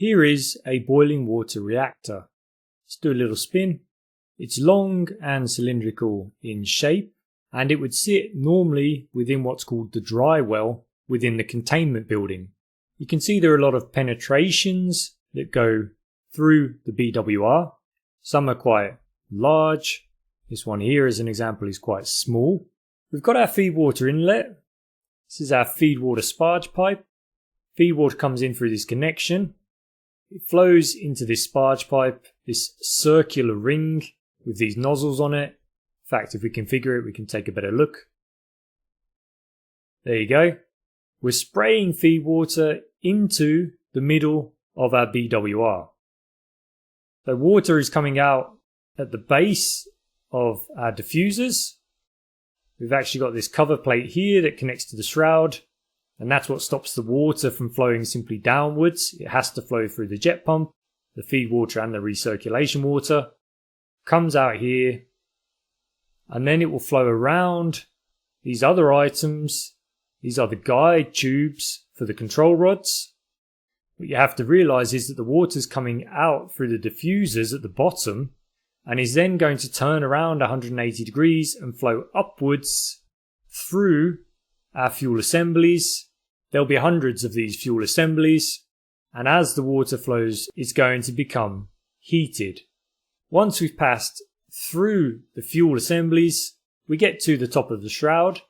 Here is a boiling water reactor. Let's do a little spin. It's long and cylindrical in shape, and it would sit normally within what's called the dry well within the containment building. You can see there are a lot of penetrations that go through the BWR. Some are quite large. This one here, as an example, is quite small. We've got our feed water inlet. This is our feed water sparge pipe. Feed water comes in through this connection. It flows into this sparge pipe, this circular ring with these nozzles on it. In fact, if we configure it, we can take a better look. There you go. We're spraying feed water into the middle of our BWR. So water is coming out at the base of our diffusers. We've actually got this cover plate here that connects to the shroud, and that's what stops the water from flowing simply downwards. It has to flow through the jet pump, the feed water and the recirculation water. Comes out here, and then it will flow around these other items. These are the guide tubes for the control rods. What you have to realize is that the water's coming out through the diffusers at the bottom and is then going to turn around 180 degrees and flow upwards through our fuel assemblies. There'll be hundreds of these fuel assemblies, and as the water flows, it's going to become heated. Once we've passed through the fuel assemblies, we get to the top of the shroud,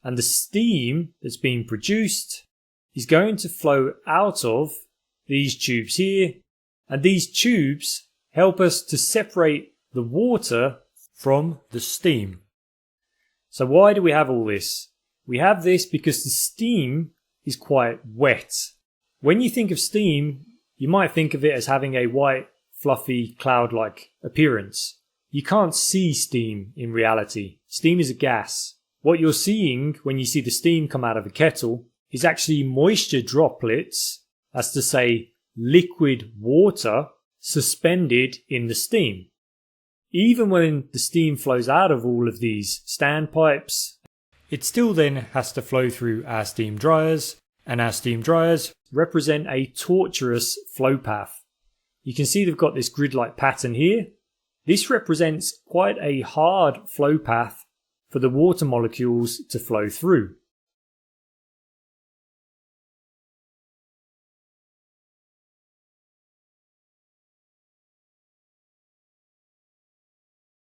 and the steam that's being produced is going to flow out of these tubes here, and these tubes help us to separate the water from the steam. So why do we have all this? We have this because the steam is quite wet. When you think of steam, you might think of it as having a white, fluffy, cloud-like appearance. You can't see steam in reality. Steam is a gas. What you're seeing when you see the steam come out of a kettle is actually moisture droplets, as to say liquid water, suspended in the steam. Even when the steam flows out of all of these standpipes, it still then has to flow through our steam dryers, and our steam dryers represent a tortuous flow path. You can see they've got this grid-like pattern here. This represents quite a hard flow path for the water molecules to flow through.